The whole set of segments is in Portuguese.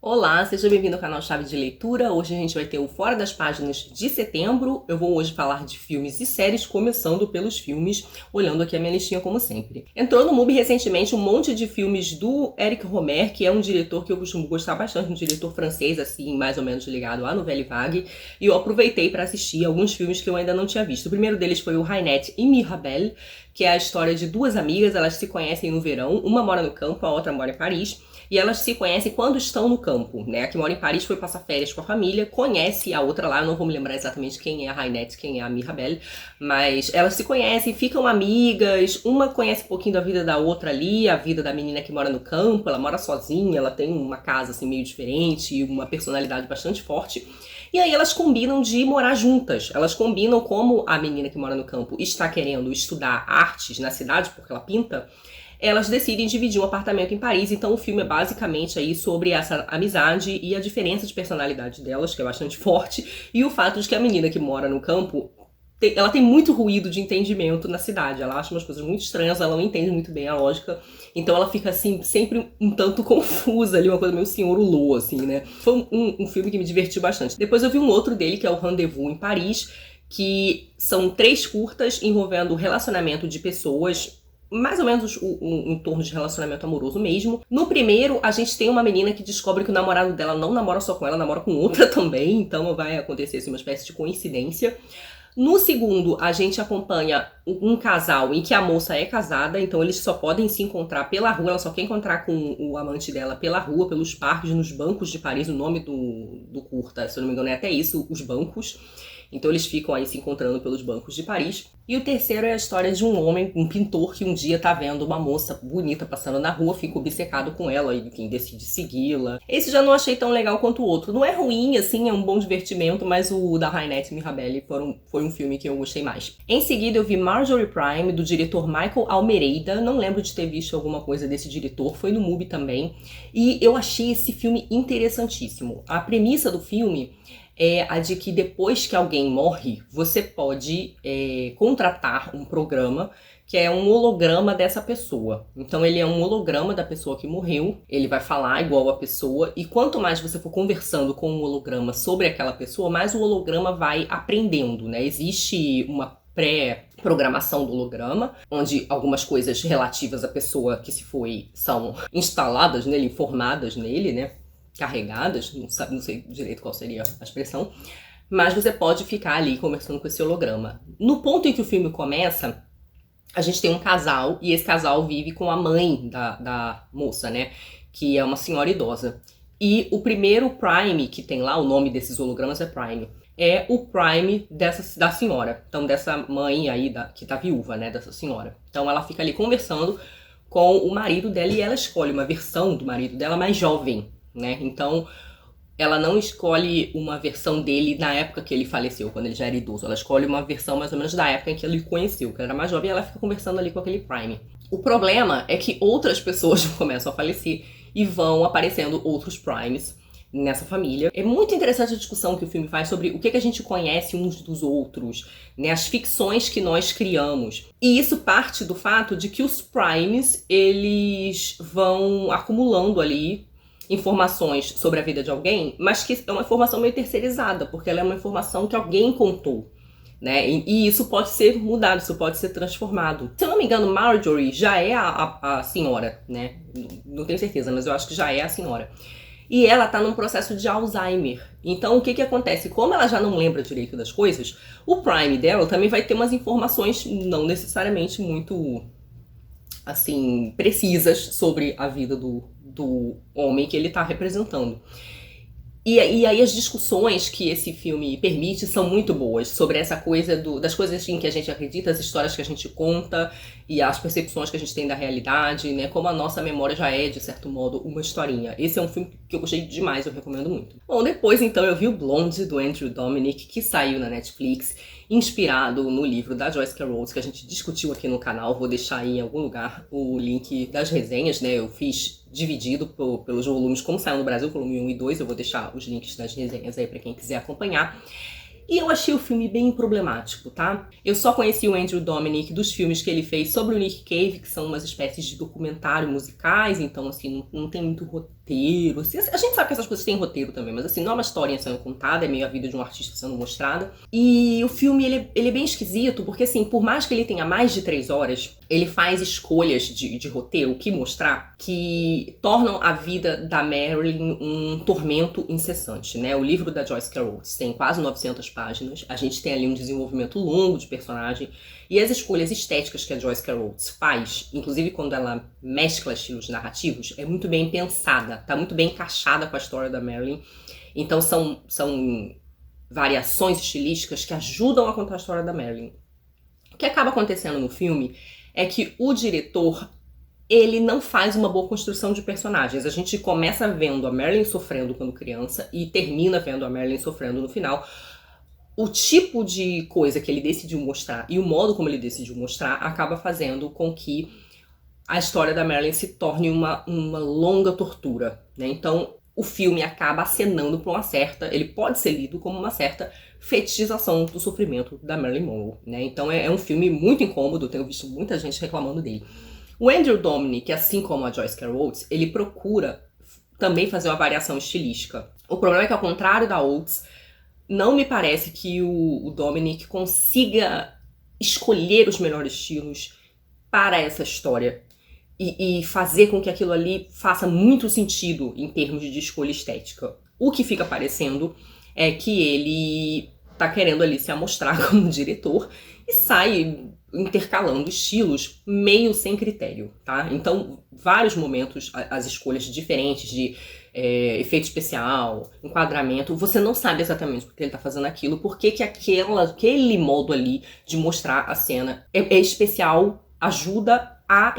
Olá, seja bem-vindo ao canal Chave de Leitura. Hoje a gente vai ter o Fora das Páginas de setembro. Eu vou hoje falar de filmes e séries, começando pelos filmes, olhando aqui a minha listinha como sempre. Entrou no MUBI recentemente um monte de filmes do Eric Rohmer, que é um diretor que eu costumo gostar bastante, um diretor francês, assim, mais ou menos ligado à Nouvelle Vague, e eu aproveitei para assistir alguns filmes que eu ainda não tinha visto. O primeiro deles foi o Rainette e Mirabelle, que é a história de duas amigas, elas se conhecem no verão, uma mora no campo, a outra mora em Paris, e elas se conhecem quando estão no campo, né? A que mora em Paris foi passar férias com a família, conhece a outra lá, eu não vou me lembrar exatamente quem é a Rainette, quem é a Mirabelle, mas elas se conhecem, ficam amigas, uma conhece um pouquinho da vida da outra ali, a vida da menina que mora no campo, ela mora sozinha, ela tem uma casa assim meio diferente, uma personalidade bastante forte. E aí elas combinam de morar juntas. Elas combinam, como a menina que mora no campo está querendo estudar artes na cidade, porque ela pinta, elas decidem dividir um apartamento em Paris. Então o filme é basicamente aí sobre essa amizade e a diferença de personalidade delas, que é bastante forte, e o fato de que a menina que mora no campo, ela tem muito ruído de entendimento na cidade. Ela acha umas coisas muito estranhas, ela não entende muito bem a lógica. Então ela fica, assim, sempre um tanto confusa ali, uma coisa meio Senhor Hulot, assim, né? Foi um filme que me divertiu bastante. Depois eu vi um outro dele, que é o Rendezvous em Paris, que são 3 curtas envolvendo o relacionamento de pessoas, mais ou menos em torno de relacionamento amoroso mesmo. No primeiro, a gente tem uma menina que descobre que o namorado dela não namora só com ela, namora com outra também, então vai acontecer assim, uma espécie de coincidência. No segundo, a gente acompanha um casal em que a moça é casada, então eles só podem se encontrar pela rua, ela só quer encontrar com o amante dela pela rua, pelos parques, nos bancos de Paris. O nome do curta, se eu não me engano, é até isso, Os Bancos. Então eles ficam aí se encontrando pelos bancos de Paris. E o terceiro é a história de um homem, um pintor, que um dia tá vendo uma moça bonita passando na rua, fica obcecado com ela e, enfim, decide segui-la. Esse já não achei tão legal quanto o outro. Não é ruim, assim, é um bom divertimento, mas o da Rainette e Mirabelle foi um filme que eu gostei mais. Em seguida eu vi Marjorie Prime, do diretor Michael Almereyda. Não lembro de ter visto alguma coisa desse diretor, foi no MUBI também. E eu achei esse filme interessantíssimo. A premissa do filme é a de que depois que alguém morre, você pode contratar um programa que é um holograma dessa pessoa. Então ele é um holograma da pessoa que morreu, ele vai falar igual a pessoa, e quanto mais você for conversando com o holograma sobre aquela pessoa, mais o holograma vai aprendendo, né? Existe uma pré-programação do holograma, onde algumas coisas relativas à pessoa que se foi são instaladas nele, informadas nele, né? Carregadas, não sei direito qual seria a expressão, mas você pode ficar ali conversando com esse holograma. No ponto em que o filme começa, a gente tem um casal, e esse casal vive com a mãe da moça, né, que é uma senhora idosa. E o primeiro Prime que tem lá, o nome desses hologramas é Prime, é o Prime da senhora, então dessa mãe aí que tá viúva, né, dessa senhora. Então ela fica ali conversando com o marido dela e ela escolhe uma versão do marido dela mais jovem, né? Então, ela não escolhe uma versão dele na época que ele faleceu, quando ele já era idoso. Ela escolhe uma versão mais ou menos da época em que ele conheceu, que era mais jovem, e ela fica conversando ali com aquele Prime. O problema é que outras pessoas começam a falecer e vão aparecendo outros Primes nessa família. É muito interessante a discussão que o filme faz sobre o que a gente conhece uns dos outros, né? As ficções que nós criamos. E isso parte do fato de que os Primes, eles vão acumulando ali informações sobre a vida de alguém, mas que é uma informação meio terceirizada, porque ela é uma informação que alguém contou, né? E isso pode ser mudado, isso pode ser transformado. Se eu não me engano, Marjorie já é a senhora, né? Não tenho certeza, mas eu acho que já é a senhora. E ela tá num processo de Alzheimer. Então o que acontece? Como ela já não lembra direito das coisas, o Prime dela também vai ter umas informações não necessariamente muito, assim, precisas sobre a vida do homem que ele tá representando. E aí as discussões que esse filme permite são muito boas, sobre essa coisa das coisas em que a gente acredita, as histórias que a gente conta e as percepções que a gente tem da realidade, né? Como a nossa memória já é, de certo modo, uma historinha. Esse é um filme que eu gostei demais, eu recomendo muito. Bom, depois então eu vi o Blonde, do Andrew Dominik, que saiu na Netflix, inspirado no livro da Joyce Carol, que a gente discutiu aqui no canal. Vou deixar aí em algum lugar o link das resenhas, né? Eu fiz dividido pelos volumes, como saiu no Brasil, volume 1 e 2, eu vou deixar os links das resenhas aí pra quem quiser acompanhar. E eu achei o filme bem problemático, tá? Eu só conheci o Andrew Dominik dos filmes que ele fez sobre o Nick Cave, que são umas espécies de documentário musicais, então assim, não tem muito roteiro, assim, a gente sabe que essas coisas têm roteiro também, mas assim, não é uma historinha sendo contada, é meio a vida de um artista sendo mostrada. E o filme, ele é bem esquisito, porque assim, por mais que ele tenha mais de 3 horas, ele faz escolhas de roteiro, o que mostrar, que tornam a vida da Marilyn um tormento incessante, né? O livro da Joyce Carol Oates tem quase 900 páginas, a gente tem ali um desenvolvimento longo de personagem, e as escolhas estéticas que a Joyce Carol Oates faz, inclusive quando ela mescla estilos narrativos, é muito bem pensada, tá muito bem encaixada com a história da Marilyn. Então são variações estilísticas que ajudam a contar a história da Marilyn. O que acaba acontecendo no filme é que o diretor, ele não faz uma boa construção de personagens. A gente começa vendo a Marilyn sofrendo quando criança e termina vendo a Marilyn sofrendo no final. O tipo de coisa que ele decidiu mostrar e o modo como ele decidiu mostrar acaba fazendo com que a história da Marilyn se torne uma longa tortura, né? Então, o filme acaba acenando para uma certa... Ele pode ser lido como uma certa fetichização do sofrimento da Marilyn Monroe, né? Então, é um filme muito incômodo, eu tenho visto muita gente reclamando dele. O Andrew Dominik, assim como a Joyce Carol Oates, ele procura também fazer uma variação estilística. O problema é que, ao contrário da Oates, não me parece que o Dominik consiga escolher os melhores estilos para essa história e fazer com que aquilo ali faça muito sentido em termos de escolha estética. O que fica parecendo é que ele tá querendo ali se amostrar como diretor e sai intercalando estilos meio sem critério, tá? Então, vários momentos, as escolhas diferentes de efeito especial, enquadramento, você não sabe exatamente por que ele tá fazendo aquilo, porque que aquele modo ali de mostrar a cena é especial, ajuda a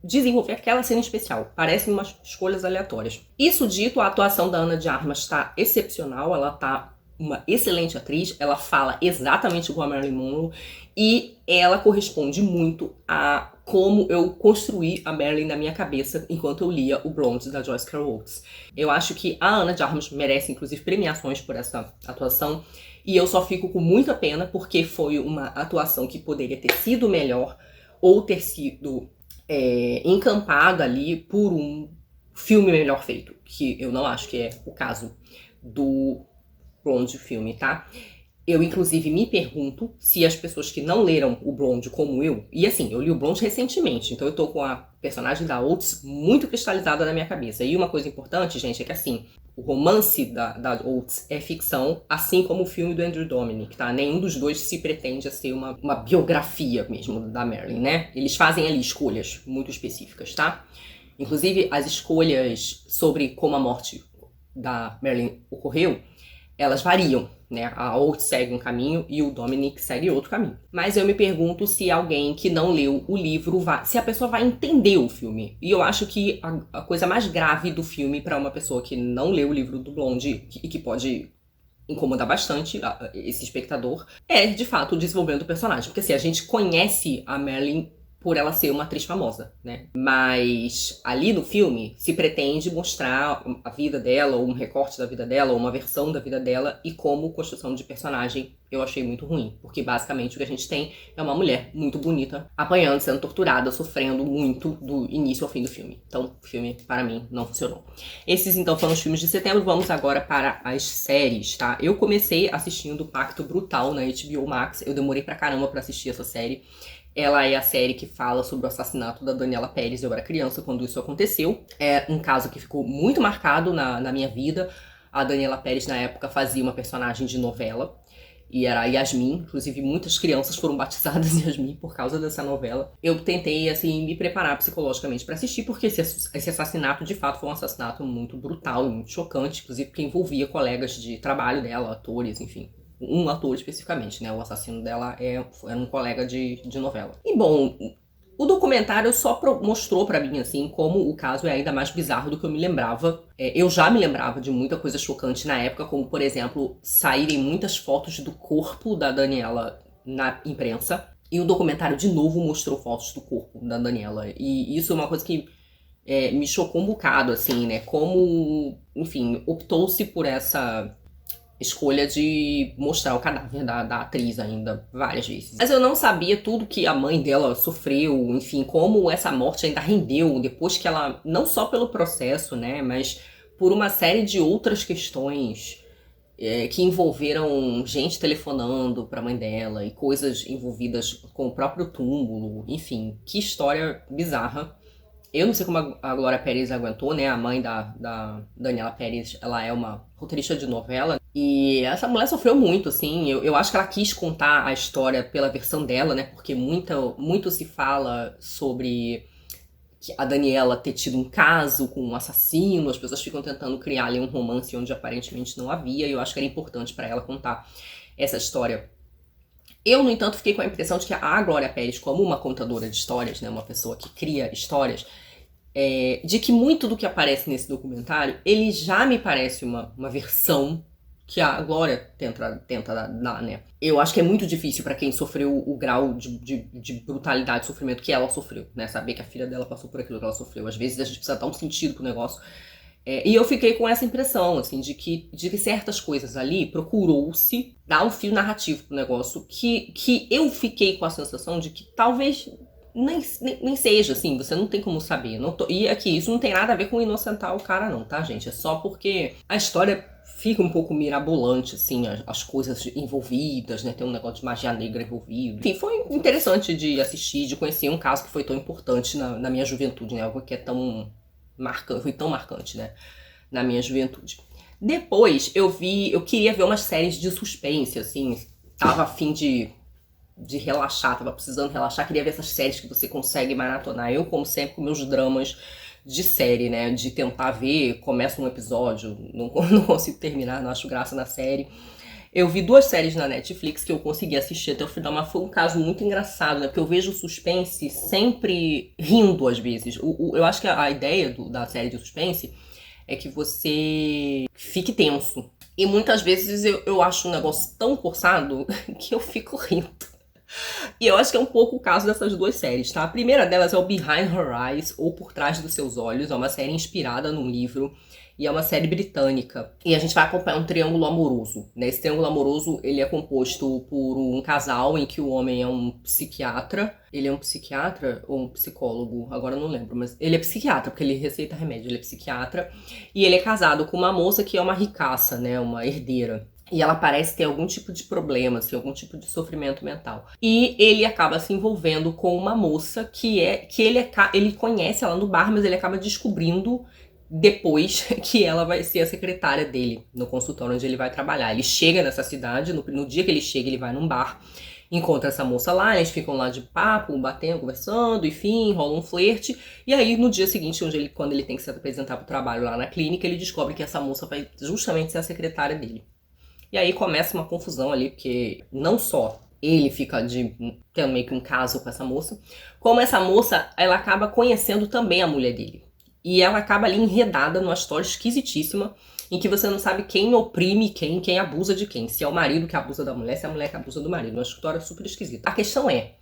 desenvolver aquela cena especial. Parecem umas escolhas aleatórias. Isso dito, a atuação da Ana de Armas está excepcional, ela tá uma excelente atriz, ela fala exatamente igual a Marilyn Monroe e ela corresponde muito a como eu construí a Marilyn na minha cabeça enquanto eu lia o Blonde da Joyce Carol Oates. Eu acho que a Ana de Armas merece inclusive premiações por essa atuação e eu só fico com muita pena porque foi uma atuação que poderia ter sido melhor ou ter sido encampada ali por um filme melhor feito, que eu não acho que é o caso do Blonde filme, tá? Eu, inclusive, me pergunto se as pessoas que não leram o Blonde como eu... E assim, eu li o Blonde recentemente, então eu tô com a personagem da Oates muito cristalizada na minha cabeça. E uma coisa importante, gente, é que assim, o romance da Oates é ficção, assim como o filme do Andrew Dominik, tá? Nenhum dos dois se pretende a ser uma biografia mesmo da Marilyn, né? Eles fazem ali escolhas muito específicas, tá? Inclusive, as escolhas sobre como a morte da Marilyn ocorreu, elas variam, né? A Oates segue um caminho e o Dominik segue outro caminho. Mas eu me pergunto se alguém que não leu o livro se a pessoa vai entender o filme. E eu acho que a coisa mais grave do filme para uma pessoa que não leu o livro do Blonde e que pode incomodar bastante esse espectador é, de fato, o desenvolvimento do personagem. Porque assim, a gente conhece a Marilyn por ela ser uma atriz famosa, né? Mas ali no filme se pretende mostrar a vida dela, ou um recorte da vida dela, ou uma versão da vida dela, e como construção de personagem eu achei muito ruim. Porque basicamente o que a gente tem é uma mulher muito bonita, apanhando, sendo torturada, sofrendo muito do início ao fim do filme. Então o filme, para mim, não funcionou. Esses então foram os filmes de setembro, vamos agora para as séries, tá? Eu comecei assistindo Pacto Brutal na HBO Max, eu demorei pra caramba pra assistir essa série. Ela é a série que fala sobre o assassinato da Daniela Pérez. Eu era criança quando isso aconteceu. É um caso que ficou muito marcado na minha vida. A Daniela Pérez, na época, fazia uma personagem de novela. E era a Yasmin. Inclusive, muitas crianças foram batizadas Yasmin por causa dessa novela. Eu tentei, assim, me preparar psicologicamente para assistir, porque esse assassinato, de fato, foi um assassinato muito brutal e muito chocante. Inclusive, porque envolvia colegas de trabalho dela, atores, enfim. Um ator especificamente, né? O assassino dela era um colega de novela. E bom, o documentário só mostrou pra mim, assim, como o caso é ainda mais bizarro do que eu me lembrava. Eu já me lembrava de muita coisa chocante na época, como, por exemplo, saírem muitas fotos do corpo da Daniela na imprensa. E o documentário, de novo, mostrou fotos do corpo da Daniela. E isso é uma coisa que me chocou um bocado, assim, né? Como, enfim, optou-se por essa escolha de mostrar o cadáver da atriz ainda várias vezes. Mas eu não sabia tudo que a mãe dela sofreu, enfim, como essa morte ainda rendeu depois que ela, não só pelo processo, né, mas por uma série de outras questões que envolveram gente telefonando pra mãe dela e coisas envolvidas com o próprio túmulo. Enfim, que história bizarra. Eu não sei como a Glória Pérez aguentou, né? A mãe da Daniela Pérez, ela é uma roteirista de novela. E essa mulher sofreu muito, assim. Eu acho que ela quis contar a história pela versão dela, né? Porque muito se fala sobre a Daniela ter tido um caso com um assassino. As pessoas ficam tentando criar ali um romance onde aparentemente não havia. E eu acho que era importante pra ela contar essa história. Eu, no entanto, fiquei com a impressão de que a Glória Pérez, como uma contadora de histórias, né, uma pessoa que cria histórias, de que muito do que aparece nesse documentário, ele já me parece uma versão que a Glória tenta dar, né? Eu acho que é muito difícil pra quem sofreu o grau de brutalidade e sofrimento que ela sofreu, né? Saber que a filha dela passou por aquilo que ela sofreu. Às vezes a gente precisa dar um sentido pro negócio. E eu fiquei com essa impressão, assim, de que certas coisas ali procurou-se dar um fio narrativo pro negócio que eu fiquei com a sensação de que talvez nem seja, assim, você não tem como saber. E aqui, isso não tem nada a ver com inocentar o cara não, tá, gente? É só porque a história fica um pouco mirabolante, assim, as coisas envolvidas, né? Tem um negócio de magia negra envolvido. Enfim, foi interessante de assistir, de conhecer um caso que foi tão importante na minha juventude, né? Algo que é foi tão marcante, né, na minha juventude. Depois eu queria ver umas séries de suspense, assim, tava a fim de relaxar, tava precisando relaxar, queria ver essas séries que você consegue maratonar. Eu, como sempre, com meus dramas de série, né, de tentar ver, começa um episódio, não consigo terminar, não acho graça na série. Eu vi 2 séries na Netflix que eu consegui assistir até o final, mas foi um caso muito engraçado, né? Porque eu vejo o suspense sempre rindo, às vezes. Eu acho que a ideia da série de suspense é que você fique tenso. E muitas vezes eu acho um negócio tão forçado que eu fico rindo. E eu acho que é um pouco o caso dessas 2 séries, tá? A primeira delas é o Behind Her Eyes, ou Por Trás dos Seus Olhos. É uma série inspirada num livro. E é uma série britânica. E a gente vai acompanhar um triângulo amoroso, né? Esse triângulo amoroso, ele é composto por um casal em que o homem é um psiquiatra. Ele é um psiquiatra ou um psicólogo? Agora eu não lembro, mas ele é psiquiatra, porque ele receita remédio, ele é psiquiatra. E ele é casado com uma moça que é uma ricaça, né? Uma herdeira. E ela parece ter algum tipo de problema, assim, algum tipo de sofrimento mental. E ele acaba se envolvendo com uma moça que ele conhece ela no bar, mas ele acaba descobrindo depois que ela vai ser a secretária dele no consultório onde ele vai trabalhar. Ele chega nessa cidade, no dia que ele chega, ele vai num bar, encontra essa moça lá, eles ficam lá de papo, batendo, conversando, enfim, rola um flerte. E aí, no dia seguinte, quando ele tem que se apresentar pro trabalho lá na clínica, ele descobre que essa moça vai justamente ser a secretária dele. E aí começa uma confusão ali, porque não só ele fica tendo meio que um caso com essa moça, como essa moça, ela acaba conhecendo também a mulher dele. E ela acaba ali enredada numa história esquisitíssima, em que você não sabe quem oprime quem abusa de quem. Se é o marido que abusa da mulher, se é a mulher que abusa do marido. Uma história super esquisita. A questão é,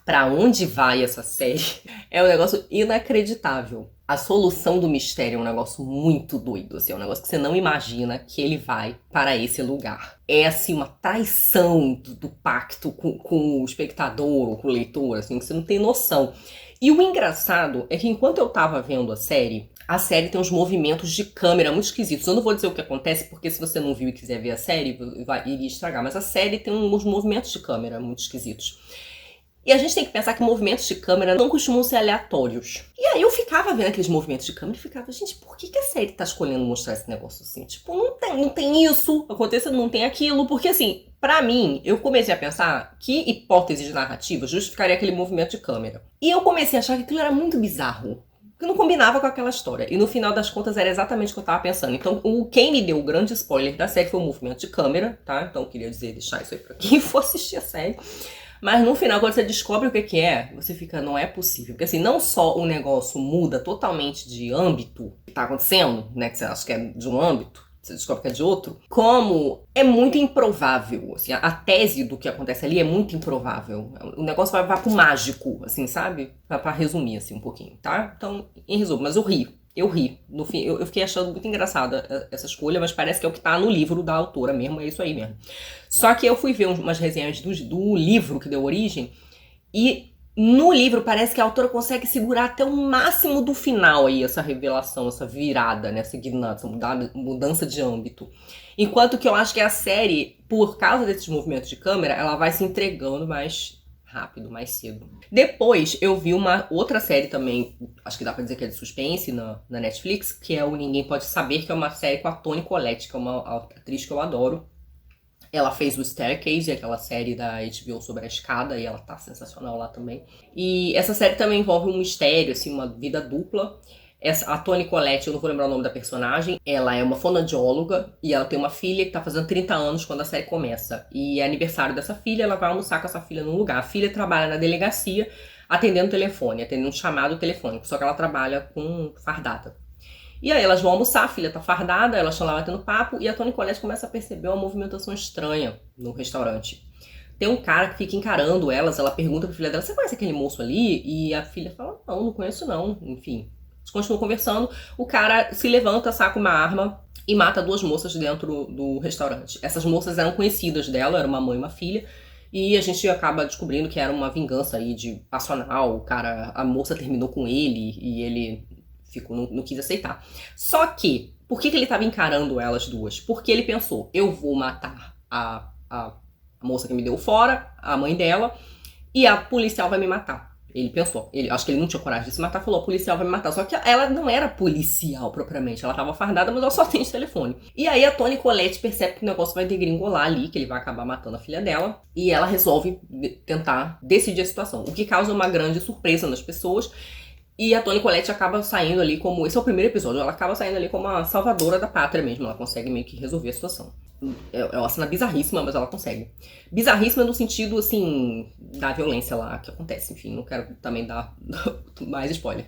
pra onde vai essa série? É um negócio inacreditável. A solução do mistério é um negócio muito doido, assim, é um negócio que você não imagina que ele vai para esse lugar. É, assim, uma traição do pacto com o espectador ou com o leitor, assim, que você não tem noção. E o engraçado é que enquanto eu tava vendo a série tem uns movimentos de câmera muito esquisitos. Eu não vou dizer o que acontece, porque se você não viu e quiser ver a série, iria estragar. Mas a série tem uns movimentos de câmera muito esquisitos. E a gente tem que pensar que movimentos de câmera não costumam ser aleatórios. E aí eu ficava vendo aqueles movimentos de câmera e ficava, gente, por que a série tá escolhendo mostrar esse negócio assim? Tipo, não tem isso, acontecendo, não tem aquilo. Porque assim, pra mim, eu comecei a pensar que hipótese de narrativa justificaria aquele movimento de câmera. E eu comecei a achar que aquilo era muito bizarro. Que não combinava com aquela história. E no final das contas era exatamente o que eu tava pensando. Então, quem me deu o grande spoiler da série foi o movimento de câmera, tá? Então eu queria deixar isso aí pra quem for assistir a série. Mas no final, quando você descobre o que é, você fica, não é possível. Porque assim, não só o negócio muda totalmente de âmbito que tá acontecendo, né? Que você acha que é de um âmbito, você descobre que é de outro, como é muito improvável. Assim, a tese do que acontece ali é muito improvável. O negócio vai pro mágico, assim, sabe? Pra resumir, assim, um pouquinho, tá? Então, em resumo, mas eu ri. No fim, eu fiquei achando muito engraçada essa escolha, mas parece que é o que tá no livro da autora mesmo, é isso aí mesmo. Só que eu fui ver umas resenhas do livro que deu origem, e No livro parece que a autora consegue segurar até o máximo do final aí, essa revelação, essa virada, né? Essa mudança de âmbito. Enquanto que eu acho que a série, por causa desses movimentos de câmera, ela vai se entregando mais rápido, mais cedo. Depois eu vi uma outra série também, acho que dá pra dizer que é de suspense na Netflix, que é o Ninguém Pode Saber, que é uma série com a Toni Collette, que é uma atriz que eu adoro. Ela fez o Staircase, aquela série da HBO sobre a escada, e ela tá sensacional lá também. E essa série também envolve um mistério, assim, uma vida dupla. A Toni Collette, eu não vou lembrar o nome da personagem, ela é uma fonoaudióloga e ela tem uma filha que tá fazendo 30 anos quando a série começa. E é aniversário dessa filha, ela vai almoçar com essa filha num lugar. A filha trabalha na delegacia atendendo telefone, atendendo um chamado telefônico, só que ela trabalha com fardada. E aí elas vão almoçar, a filha tá fardada, elas estão lá batendo papo e a Toni Collette começa a perceber uma movimentação estranha no restaurante. Tem um cara que fica encarando elas, ela pergunta pra filha dela, você conhece aquele moço ali? E a filha fala, não conheço não, enfim. Eles continuam conversando, o cara se levanta, saca uma arma e mata duas moças dentro do restaurante. Essas moças eram conhecidas dela, era uma mãe e uma filha, e a gente acaba descobrindo que era uma vingança aí de passional, a moça terminou com ele e ele não quis aceitar. Só que, por que ele estava encarando elas duas? Porque ele pensou, eu vou matar a moça que me deu fora, a mãe dela, e a policial vai me matar. Ele pensou, acho que ele não tinha coragem de se matar, falou, a policial vai me matar. Só que ela não era policial propriamente, ela tava fardada, mas ela só tem esse telefone. E aí a Toni Collette percebe que o negócio vai degringolar ali, que ele vai acabar matando a filha dela, e ela resolve tentar decidir a situação, o que causa uma grande surpresa nas pessoas. E a Toni Collette acaba saindo ali como... Esse é o primeiro episódio. Ela acaba saindo ali como a salvadora da pátria mesmo. Ela consegue meio que resolver a situação. É uma cena bizarríssima, mas ela consegue. Bizarríssima no sentido, assim, da violência lá que acontece. Enfim, não quero também dar mais spoiler.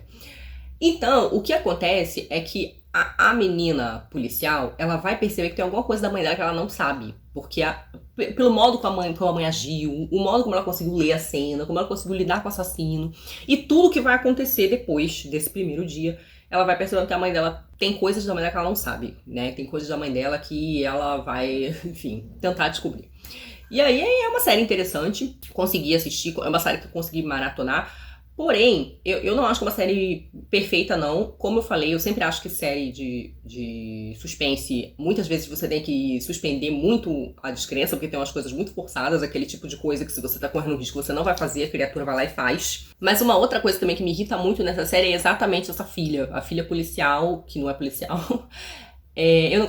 Então, o que acontece é que a menina policial, ela vai perceber que tem alguma coisa da mãe dela que ela não sabe. Porque pelo modo como a mãe agiu, o modo como ela conseguiu ler a cena, como ela conseguiu lidar com o assassino, e tudo que vai acontecer depois desse primeiro dia, ela vai percebendo que a mãe dela tem coisas da mãe dela que ela não sabe, né? Tem coisas da mãe dela que ela vai, enfim, tentar descobrir. E aí é uma série interessante, consegui assistir, é uma série que eu consegui maratonar. Porém, eu não acho que é uma série perfeita, não. Como eu falei, eu sempre acho que série de suspense, muitas vezes você tem que suspender muito a descrença, porque tem umas coisas muito forçadas, aquele tipo de coisa que se você tá correndo risco, você não vai fazer, a criatura vai lá e faz. Mas uma outra coisa também que me irrita muito nessa série é exatamente essa filha. A filha policial, que não é policial... eu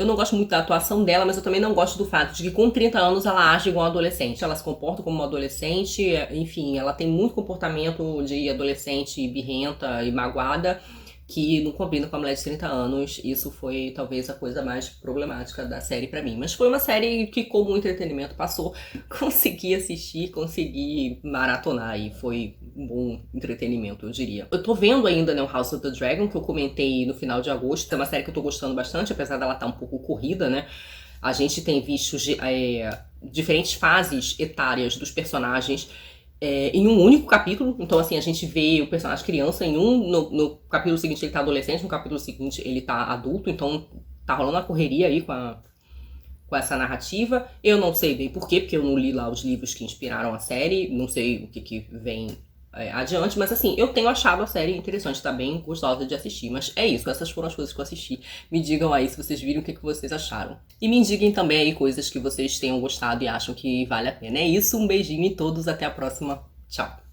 não gosto muito da atuação dela, mas eu também não gosto do fato de que com 30 anos ela age igual uma adolescente. Ela se comporta como uma adolescente, enfim, ela tem muito comportamento de adolescente birrenta e magoada que não combina com a mulher de 30 anos. Isso foi talvez a coisa mais problemática da série pra mim. Mas foi uma série que, como entretenimento, passou. Consegui assistir, consegui maratonar e foi um bom entretenimento, eu diria. Eu tô vendo ainda, né, o House of the Dragon, que eu comentei no final de agosto. É uma série que eu tô gostando bastante, apesar dela estar um pouco corrida, né? A gente tem visto diferentes fases etárias dos personagens em um único capítulo. Então, assim, a gente vê o personagem criança no capítulo seguinte ele tá adolescente, no capítulo seguinte ele tá adulto, então tá rolando uma correria aí com essa narrativa. Eu não sei bem por quê, porque eu não li lá os livros que inspiraram a série, não sei o que vem adiante, mas assim, eu tenho achado a série interessante, tá bem gostosa de assistir, mas é isso, essas foram as coisas que eu assisti. Me digam aí se vocês viram o que vocês acharam. E me digam também aí coisas que vocês tenham gostado e acham que vale a pena. É isso, um beijinho em todos, até a próxima, tchau!